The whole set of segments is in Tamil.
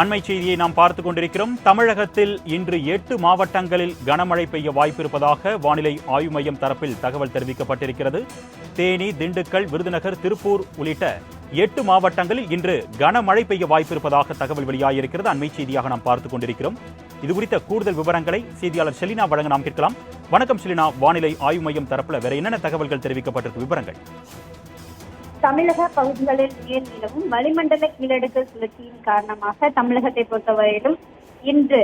அண்மை செய்தியை நாம் பார்த்துக் கொண்டிருக்கிறோம். தமிழகத்தில் இன்று 8 மாவட்டங்களில் கனமழை பெய்ய வாய்ப்பிருப்பதாக வானிலை ஆய்வு மையம் தரப்பில் தகவல் தெரிவிக்கப்பட்டிருக்கிறது. தேனி, திண்டுக்கல், விருதுநகர், திருப்பூர் உள்ளிட்ட 8 மாவட்டங்களில் இன்று கனமழை பெய்ய வாய்ப்பிருப்பதாக தகவல் வெளியாகியிருக்கிறது. அண்மை செய்தியாக நாம் பார்த்துக் கொண்டிருக்கிறோம். இது குறித்த கூடுதல் விவரங்களை செய்தியாளர் செலினா வழங்க நாம் கேட்கலாம். வணக்கம் செலினா, வானிலை ஆய்வு மையம் தரப்புல வேற என்னென்ன தகவல்கள் தெரிவிக்கப்பட்டிருக்கு, விவரங்கள்? தமிழக பகுதிகளில் மேல் நிலவும் வளிமண்டல கீழடுக்கு சுழற்சியின் காரணமாக தமிழகத்தை பொறுத்தவரையிலும் இன்று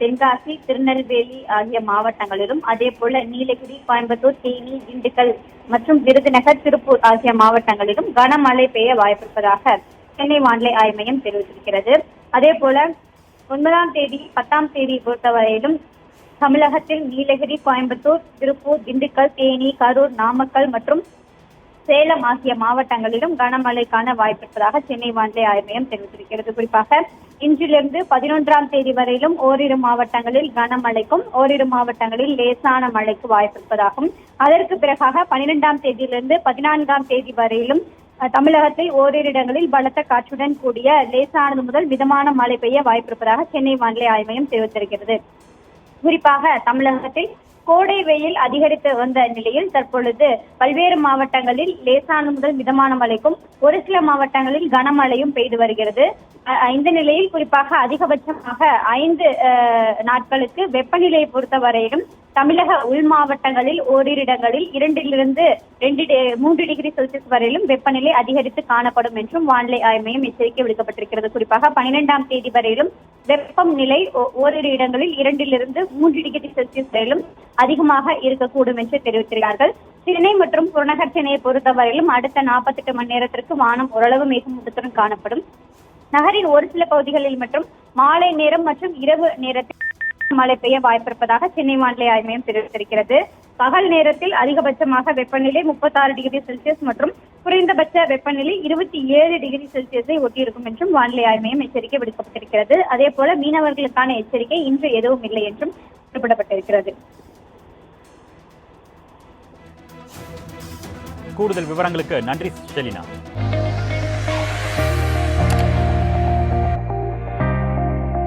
தென்காசி, திருநெல்வேலி ஆகிய மாவட்டங்களிலும், அதே போல நீலகிரி, கோயம்புத்தூர், தேனி, திண்டுக்கல் மற்றும் விருதுநகர், திருப்பூர் ஆகிய மாவட்டங்களிலும் கனமழை பெய்ய வாய்ப்பிருப்பதாக சென்னை வானிலை ஆய்வு மையம் தெரிவித்திருக்கிறது. அதே போல 9ஆம் தேதி 10ஆம் தேதி பொறுத்தவரையிலும் தமிழகத்தில் நீலகிரி, கோயம்புத்தூர், திருப்பூர், திண்டுக்கல், தேனி, கரூர், நாமக்கல் மற்றும் சேலம் ஆகிய மாவட்டங்களிலும் கனமழைக்கான வாய்ப்பிருப்பதாக சென்னை வானிலை ஆய்வு மையம் தெரிவித்திருக்கிறது. குறிப்பாக இன்றிலிருந்து 11ஆம் தேதி வரையிலும் ஓரிரு மாவட்டங்களில் கனமழைக்கும், ஓரிரு மாவட்டங்களில் லேசான மழைக்கு வாய்ப்பிருப்பதாகவும், அதற்கு பிறகாக 12ஆம் தேதியிலிருந்து 14ஆம் தேதி வரையிலும் தமிழகத்தில் ஓரிரு இடங்களில் பலத்த காற்றுடன் கூடிய லேசானது முதல் மிதமான மழை பெய்ய வாய்ப்பிருப்பதாக சென்னை வானிலை ஆய்வு மையம் தெரிவித்திருக்கிறது. குறிப்பாக தமிழகத்தில் கோடை வெயில் அதிகரித்து வந்த நிலையில் தற்பொழுது பல்வேறு மாவட்டங்களில் லேசான முதல் மிதமான மழைக்கும், ஒரு சில மாவட்டங்களில் கனமழையும் பெய்து வருகிறது. இந்த நிலையில் குறிப்பாக அதிகபட்சமாக 5 நாட்களுக்கு வெப்பநிலையை பொறுத்தவரையிலும் தமிழக உள் மாவட்டங்களில் ஓரிரு இடங்களில் 2 to 3 டிகிரி செல்சியஸ் வரையிலும் வெப்பநிலை அதிகரித்து காணப்படும் என்றும் வானிலை ஆய்வு மையம் எச்சரிக்கை விடுக்கப்பட்டிருக்கிறது. குறிப்பாக 12ஆம் தேதி வரையிலும் வெப்பம் நிலை ஓரிரு இடங்களில் 2 to 3 டிகிரி செல்சியஸ் வரையிலும் அதிகமாக இருக்கக்கூடும் என்று தெரிவித்திருக்கிறார்கள். சென்னை மற்றும் புறநகர் சென்னையை பொறுத்தவரையிலும் அடுத்த 48 மணி நேரத்திற்கு வானம் ஓரளவு மேகமூட்டத்துடன் காணப்படும். நகரின் ஒரு சில பகுதிகளில் மற்றும் மாலை நேரம் மற்றும் இரவு நேரத்தில் மழை பெய்ய வாய்ப்பிருப்பதாக சென்னை வானிலை ஆய்வு மையம் தெரிவித்திருக்கிறது. பகல் நேரத்தில் அதிகபட்சமாக வெப்பநிலை 36 டிகிரி செல்சியஸ் மற்றும் குறைந்தபட்ச வெப்பநிலை 27 டிகிரி செல்சியஸை ஒட்டியிருக்கும் என்றும் வானிலை ஆய்வு மையம் எச்சரிக்கை விடுக்கப்பட்டிருக்கிறது. அதே போல மீனவர்களுக்கான எச்சரிக்கை இன்று எதுவும் இல்லை என்றும் குறிப்பிடப்பட்டிருக்கிறது. கூடுதல் விவரங்களுக்கு நன்றி செலினா.